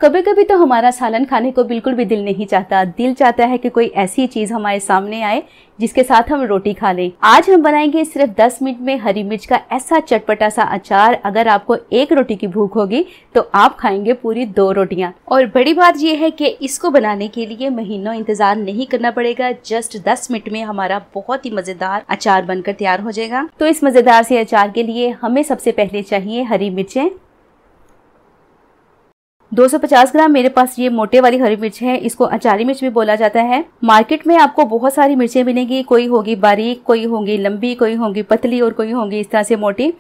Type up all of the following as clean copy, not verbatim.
कभी कभी तो हमारा सालन खाने को बिल्कुल भी दिल नहीं चाहता। दिल चाहता है कि कोई ऐसी चीज हमारे सामने आए जिसके साथ हम रोटी खा लें। आज हम बनाएंगे सिर्फ 10 मिनट में हरी मिर्च का ऐसा चटपटा सा अचार। अगर आपको एक रोटी की भूख होगी तो आप खाएंगे पूरी 2 रोटियां। और बड़ी बात यह है कि इसको बनाने के लिए महीनों इंतजार नहीं करना पड़ेगा। जस्ट 10 मिनट में हमारा बहुत ही मजेदार अचार बनकर तैयार हो जाएगा। तो इस मजेदार से अचार के लिए हमें सबसे पहले चाहिए हरी मिर्चें। 250 ग्राम मेरे पास ये मोटे वाली हरी मिर्च है। इसको अचारी मिर्च भी बोला जाता है। मार्केट में आपको बहुत सारी मिर्चें मिलेंगी। कोई होगी बारीक, कोई होंगी लंबी, कोई होंगी पतली और कोई होंगी इस तरह से मोटी।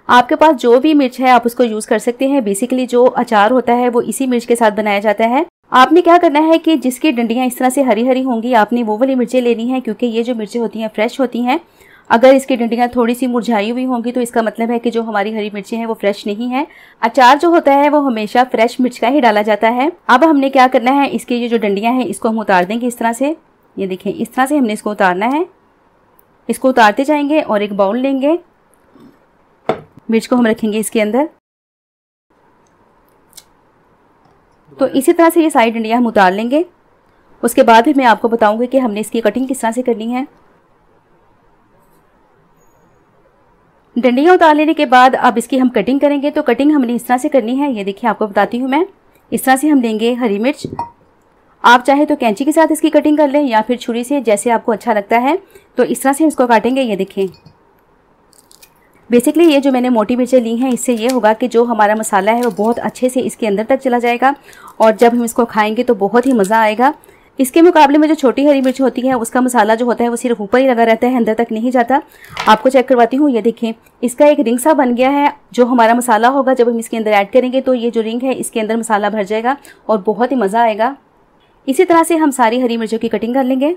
आपके पास जो भी मिर्च है आप उसको यूज कर सकते हैं। बेसिकली जो अचार होता है वो इसी मिर्च के साथ बनाया जाता है। आपने क्या करना है कि जिसकी डंडियां इस तरह से हरी हरी होंगी आपने वो वाली मिर्चें लेनी है, क्योंकि ये जो मिर्चें होती हैं फ्रेश होती हैं। अगर इसकी डंडियां थोड़ी सी मुरझाई हुई होंगी तो इसका मतलब है कि जो हमारी हरी मिर्चें हैं वो फ्रेश नहीं है। अचार जो होता है वो हमेशा फ्रेश मिर्च का ही डाला जाता है। अब हमने क्या करना है, इसकी ये जो डंडियां हैं इसको हम उतार देंगे इस तरह से। ये देखिए इस तरह से हमने इसको उतारना है। इसको उतारते जाएंगे और एक बाउल लेंगे। मिर्च को हम रखेंगे इसके अंदर। तो इसी तरह से ये सारी डंडियां हम उतार लेंगे। उसके बाद भी मैं आपको बताऊंगी कि हमने इसकी कटिंग किस तरह से करनी है। डंडियां उतार लेने के बाद अब इसकी हम कटिंग करेंगे। तो कटिंग हमने इस तरह से करनी है। ये देखिए आपको बताती हूँ मैं। इस तरह से हम लेंगे हरी मिर्च। आप चाहे तो कैंची के साथ इसकी कटिंग कर लें या फिर छुरी से, जैसे आपको अच्छा लगता है। तो इस तरह से हम इसको काटेंगे। ये देखिए बेसिकली ये जो मैंने मोटी मिर्चें ली हैं इससे ये होगा कि जो हमारा मसाला है वो बहुत अच्छे से इसके अंदर तक चला जाएगा और जब हम इसको खाएंगे तो बहुत ही मज़ा आएगा। इसके मुकाबले में जो छोटी हरी मिर्च होती है उसका मसाला जो होता है वो सिर्फ ऊपर ही लगा रहता है, अंदर तक नहीं जाता। आपको चेक करवाती हूँ। ये देखें इसका एक रिंग सा बन गया है। जो हमारा मसाला होगा जब हम इसके अंदर ऐड करेंगे तो ये जो रिंग है इसके अंदर मसाला भर जाएगा और बहुत ही मज़ा आएगा। इसी तरह से हम सारी हरी मिर्चों की कटिंग कर लेंगे।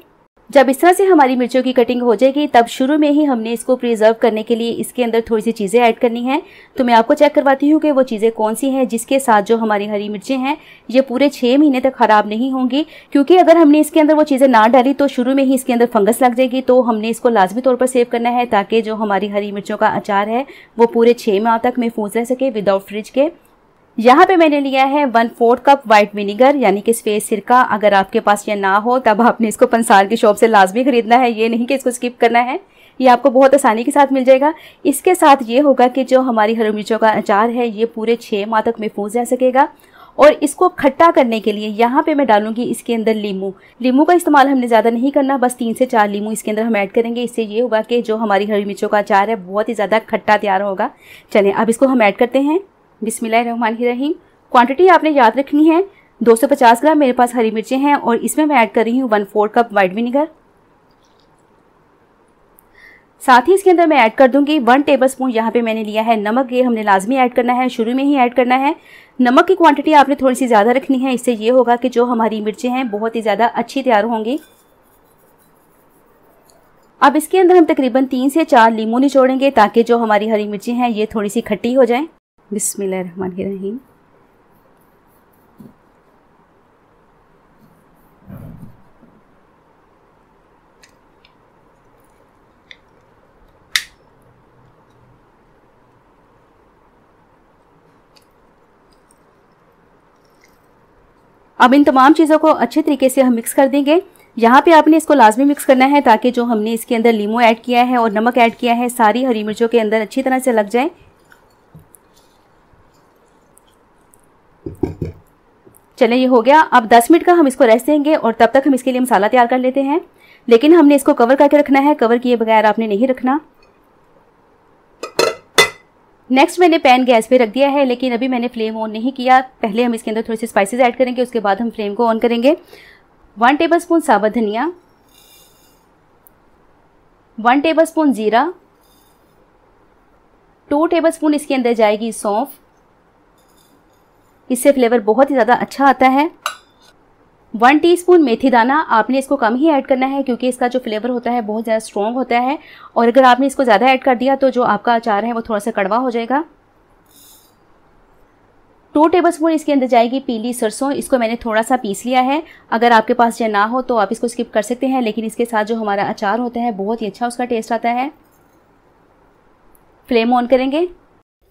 जब इस तरह से हमारी मिर्चों की कटिंग हो जाएगी तब शुरू में ही हमने इसको प्रिजर्व करने के लिए इसके अंदर थोड़ी सी चीज़ें ऐड करनी है। तो मैं आपको चेक करवाती हूँ कि वो चीज़ें कौन सी हैं जिसके साथ जो हमारी हरी मिर्चें हैं ये पूरे 6 महीने तक ख़राब नहीं होंगी। क्योंकि अगर हमने इसके अंदर वो चीज़ें ना डाली तो शुरू में ही इसके अंदर फंगस लग जाएगी। तो हमने इसको लाजमी तौर पर सेव करना है ताकि जो हमारी हरी मिर्चों का अचार है वो पूरे 6 माह तक महफूज रह सके विदाउट फ्रिज के। यहाँ पे मैंने लिया है 1/4 कप वाइट विनीगर यानी कि सफ़ेद सिरका। अगर आपके पास ये ना हो तब आपने इसको पंसार की शॉप से लाजमी खरीदना है। ये नहीं कि इसको स्किप करना है, ये आपको बहुत आसानी के साथ मिल जाएगा। इसके साथ ये होगा कि जो हमारी हरी मिर्चों का अचार है ये पूरे 6 माह तक महफूज रह सकेगा। और इसको खट्टा करने के लिए यहाँ पे मैं डालूंगी इसके अंदर लीमू। लीमू का इस्तेमाल हमने ज़्यादा नहीं करना, बस 3 से 4 लीमू इसके अंदर हम ऐड करेंगे। इससे ये होगा कि जो हमारी हरी मिर्चों का अचार है बहुत ही ज़्यादा खट्टा तैयार होगा। चलें अब इसको हम ऐड करते हैं। बिस्मिल्लाहिर्रहमानिर्रहीम। क्वांटिटी आपने याद रखनी है। 250 ग्राम मेरे पास हरी मिर्चें हैं और इसमें मैं ऐड कर रही हूँ 1/4 कप वाइट विनीगर। साथ ही इसके अंदर मैं ऐड कर दूंगी 1 टेबलस्पून यहाँ पे मैंने लिया है नमक। ये हमने लाजमी ऐड करना है, शुरू में ही ऐड करना है। नमक की क्वांटिटी आपने थोड़ी सी ज़्यादा रखनी है। इससे ये होगा कि जो हमारी मिर्चें हैं बहुत ही ज़्यादा अच्छी तैयार होंगी। अब इसके अंदर हम तकरीबन 3 से 4 लीमू निचोड़ेंगे ताकि जो हमारी हरी मिर्चें हैं ये थोड़ी सी खट्टी हो जाएं। बिस्मिल्लाहिर्रहमानिर्रहीम। अब इन तमाम चीज़ों को अच्छे तरीके से हम मिक्स कर देंगे। यहाँ पे आपने इसको लाजमी मिक्स करना है ताकि जो हमने इसके अंदर लीमू ऐड किया है और नमक ऐड किया है सारी हरी मिर्चों के अंदर अच्छी तरह से लग जाए। चलें ये हो गया। अब 10 मिनट का हम इसको रेस्ट देंगे और तब तक हम इसके लिए मसाला तैयार कर लेते हैं। लेकिन हमने इसको कवर करके रखना है, कवर किए बगैर आपने नहीं रखना। नेक्स्ट मैंने पैन गैस पे रख दिया है लेकिन अभी मैंने फ्लेम ऑन नहीं किया। पहले हम इसके अंदर थोड़ी सी स्पाइसेस ऐड करेंगे, उसके बाद हम फ्लेम को ऑन करेंगे। 1 टेबलस्पून साबुत धनिया, 1 टेबलस्पून जीरा, 2 टेबलस्पून इसके अंदर जाएगी सौंफ। इससे फ्लेवर बहुत ही ज़्यादा अच्छा आता है। 1 टीस्पून मेथी दाना। आपने इसको कम ही ऐड करना है क्योंकि इसका जो फ्लेवर होता है बहुत ज़्यादा स्ट्रॉन्ग होता है और अगर आपने इसको ज़्यादा ऐड कर दिया तो जो आपका अचार है वो थोड़ा सा कड़वा हो जाएगा। 2 टेबलस्पून इसके अंदर जाएगी पीली सरसों। इसको मैंने थोड़ा सा पीस लिया है। अगर आपके पास ये ना हो तो आप इसको स्किप कर सकते हैं, लेकिन इसके साथ जो हमारा अचार होता है बहुत ही अच्छा उसका टेस्ट आता है। फ्लेम ऑन करेंगे।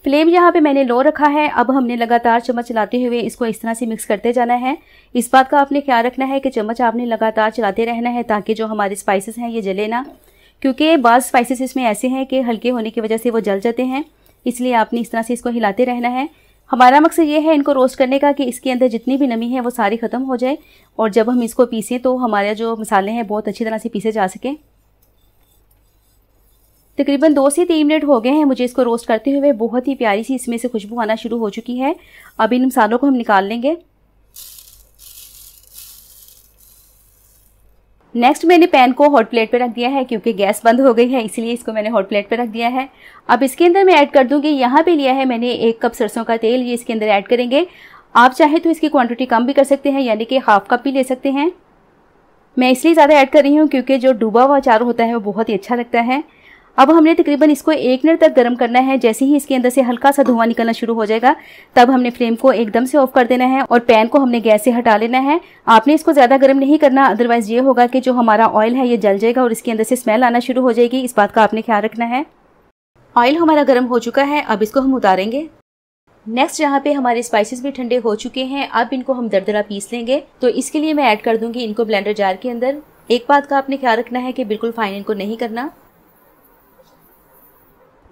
फ्लेम यहाँ पे मैंने लो रखा है। अब हमने लगातार चम्मच चलाते हुए इसको इस तरह से मिक्स करते जाना है। इस बात का आपने ख्याल रखना है कि चम्मच आपने लगातार चलाते रहना है ताकि जो हमारे स्पाइसेस हैं ये जले ना, क्योंकि बाज़ स्पाइसेस इसमें ऐसे हैं कि हल्के होने की वजह से वो जल जाते हैं, इसलिए आपने इस तरह से इसको हिलाते रहना है। हमारा मकसद ये है इनको रोस्ट करने का कि इसके अंदर जितनी भी नमी है वो सारी ख़त्म हो जाए और जब हम इसको पीसें तो हमारे जो मसाले हैं बहुत अच्छी तरह से पीसे जा सकें। तकरीबन 2 से 3 मिनट हो गए हैं मुझे इसको रोस्ट करते हुए। बहुत ही प्यारी सी इसमें से खुशबू आना शुरू हो चुकी है। अब इन मसालों को हम निकाल लेंगे। नेक्स्ट मैंने पैन को हॉट प्लेट पे रख दिया है क्योंकि गैस बंद हो गई है, इसलिए इसको मैंने हॉट प्लेट पे रख दिया है। अब इसके अंदर मैं ऐड कर दूंगी, यहाँ पे लिया है मैंने 1 कप सरसों का तेल, ये इसके अंदर ऐड करेंगे। आप चाहे तो इसकी क्वांटिटी कम भी कर सकते हैं, यानी कि हाफ कप भी ले सकते हैं। मैं इसलिए ज़्यादा ऐड कर रही हूँ क्योंकि जो डूबा हुआ अचार होता है वो बहुत ही अच्छा लगता है। अब हमने तकरीबन इसको 1 मिनट तक गर्म करना है। जैसे ही इसके अंदर से हल्का सा धुआं निकलना शुरू हो जाएगा तब हमने फ्लेम को एकदम से ऑफ कर देना है और पैन को हमने गैस से हटा लेना है। आपने इसको ज़्यादा गर्म नहीं करना, अदरवाइज़ ये होगा कि जो हमारा ऑयल है ये जल जाएगा और इसके अंदर से स्मेल आना शुरू हो जाएगी। इस बात का आपने ख्याल रखना है। ऑयल हमारा गर्म हो चुका है, अब इसको हम उतारेंगे। नेक्स्ट यहाँ पे हमारे स्पाइसेस भी ठंडे हो चुके हैं। अब इनको हम दरदरा पीस लेंगे, तो इसके लिए मैं ऐड कर दूंगी इनको ब्लेंडर जार के अंदर। एक बात का आपने ख्याल रखना है कि बिल्कुल फाइन इनको नहीं करना।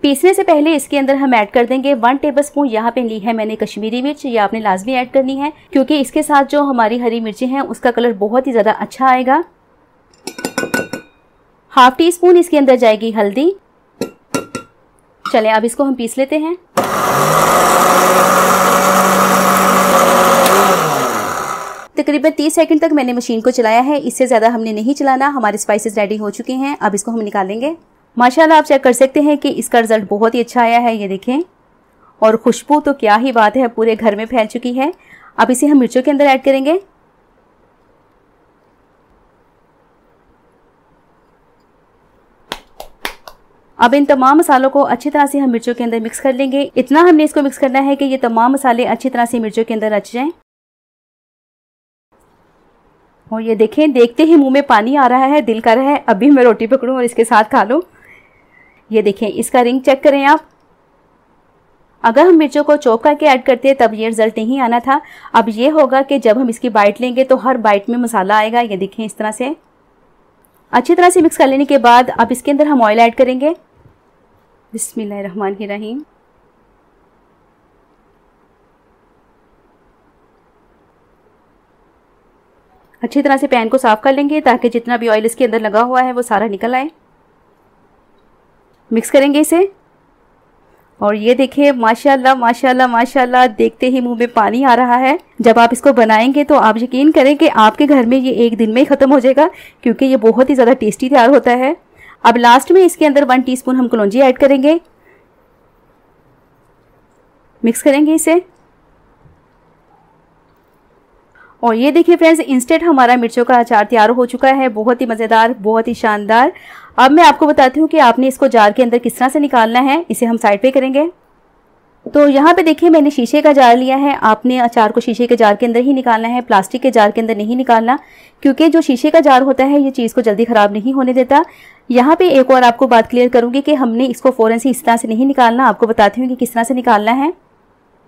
पीसने से पहले इसके अंदर हम ऐड कर देंगे 1 टेबलस्पून यहाँ पे ली है मैंने कश्मीरी मिर्च। ये आपने लाजमी ऐड करनी है क्योंकि इसके साथ जो हमारी हरी मिर्चें हैं उसका कलर बहुत ही ज़्यादा अच्छा आएगा। हाफ टी स्पून इसके अंदर जाएगी हल्दी। चलें अब इसको हम पीस लेते हैं। तकरीबन 30 सेकंड तक मैंने मशीन को चलाया है, इससे ज़्यादा हमने नहीं चलाना। हमारे स्पाइसेस रेडी हो चुके हैं, अब इसको हम निकालेंगे। माशाल्लाह आप चेक कर सकते हैं कि इसका रिजल्ट बहुत ही अच्छा आया है, ये देखें। और खुशबू तो क्या ही बात है, पूरे घर में फैल चुकी है। अब इसे हम मिर्चों के अंदर ऐड करेंगे। अब इन तमाम मसालों को अच्छी तरह से हम मिर्चों के अंदर मिक्स कर लेंगे। इतना हमने इसको मिक्स करना है कि ये तमाम मसाले अच्छी तरह से मिर्चों के अंदर रच जाएं। और ये देखें, देखते ही मुंह में पानी आ रहा है, दिल कर रहा है अभी मैं रोटी पकड़ूं और इसके साथ खा लूं। ये देखें, इसका रिंग चेक करें आप। अगर हम मिर्चों को चॉप करके ऐड करते तब ये रिजल्ट नहीं आना था। अब ये होगा कि जब हम इसकी बाइट लेंगे तो हर बाइट में मसाला आएगा। ये देखें, इस तरह से अच्छी तरह से मिक्स कर लेने के बाद अब इसके अंदर हम ऑयल ऐड करेंगे। बिस्मिल्लाहिर्रहमानिर्रहीम। अच्छी तरह से पैन को साफ कर लेंगे ताकि जितना भी ऑयल इसके अंदर लगा हुआ है वो सारा निकल आए। मिक्स करेंगे इसे और ये देखिए माशाल्लाह माशाल्लाह माशाल्लाह, देखते ही मुंह में पानी आ रहा है। जब आप इसको बनाएंगे तो आप यकीन करें कि आपके घर में ये एक दिन में ही ख़त्म हो जाएगा क्योंकि ये बहुत ही ज़्यादा टेस्टी तैयार होता है। अब लास्ट में इसके अंदर 1 टीस्पून हम कलौंजी ऐड करेंगे। मिक्स करेंगे इसे और ये देखिए फ्रेंड्स, इंस्टेंट हमारा मिर्चों का अचार तैयार हो चुका है। बहुत ही मज़ेदार, बहुत ही शानदार। अब मैं आपको बताती हूँ कि आपने इसको जार के अंदर किस तरह से निकालना है। इसे हम साइड पे करेंगे। तो यहाँ पे देखिए मैंने शीशे का जार लिया है। आपने अचार को शीशे के जार के अंदर ही निकालना है, प्लास्टिक के जार के अंदर नहीं निकालना, क्योंकि जो शीशे का जार होता है ये चीज़ को जल्दी ख़राब नहीं होने देता। यहाँ पे एक और आपको बात क्लियर करूँगी कि हमने इसको फ़ौरन से इस तरह से नहीं निकालना। आपको बताती हूँ कि किस तरह से निकालना है।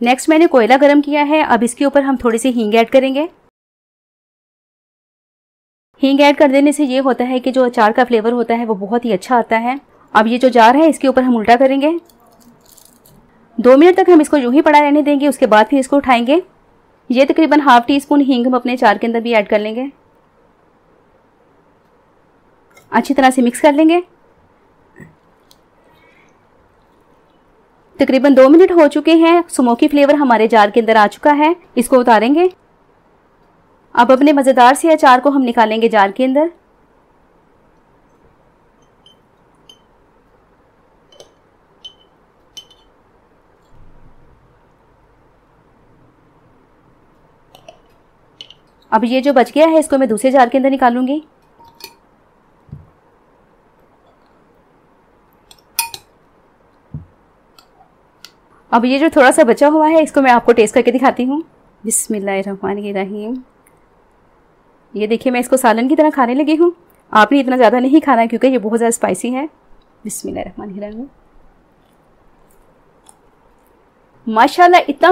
नेक्स्ट मैंने कोयला गर्म किया है। अब इसके ऊपर हम थोड़ी सी हींग ऐड करेंगे। हींग ऐड कर देने से ये होता है कि जो अचार का फ्लेवर होता है वो बहुत ही अच्छा आता है। अब ये जो जार है इसके ऊपर हम उल्टा करेंगे। 2 मिनट तक हम इसको यूं ही पड़ा रहने देंगे, उसके बाद फिर इसको उठाएंगे। ये तकरीबन हाफ टी स्पून हींग हम अपने अचार के अंदर भी ऐड कर लेंगे। अच्छी तरह से मिक्स कर लेंगे। तकरीबन 2 मिनट हो चुके हैं। स्मोकी फ्लेवर हमारे जार के अंदर आ चुका है। इसको उतारेंगे। अब अपने मज़ेदार से अचार को हम निकालेंगे जार के अंदर। अब ये जो बच गया है इसको मैं दूसरे जार के अंदर निकालूंगी। अब ये जो थोड़ा सा बचा हुआ है इसको मैं आपको टेस्ट करके दिखाती हूँ। बिस्मिल्लाहिर्रहमानिर्रहीम। ये देखिए मैं इसको सालन की तरह खाने लगी हूँ। आपने इतना ज़्यादा नहीं खाना है क्योंकि ये बहुत ज़्यादा स्पाइसी है। बिस्मिल्लाहिर्रहमानिर्रहीम। माशाल्लाह इतना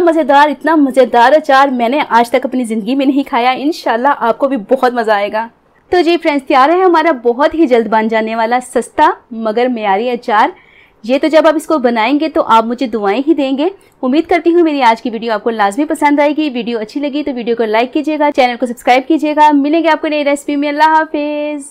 मज़ेदार अचार मैंने आज तक अपनी ज़िंदगी में नहीं खाया। इंशाल्लाह आपको भी बहुत मज़ा आएगा। तो जी फ्रेंड्स, तैयार है हमारा बहुत ही जल्द बन जाने वाला सस्ता मगर मियारी अचार। ये तो जब आप इसको बनाएंगे तो आप मुझे दुआएं ही देंगे। उम्मीद करती हूँ मेरी आज की वीडियो आपको लाजमी पसंद आएगी। वीडियो अच्छी लगी तो वीडियो को लाइक कीजिएगा, चैनल को सब्सक्राइब कीजिएगा। मिलेंगे आपको नई रेसिपी में। अल्लाह हाफिज़।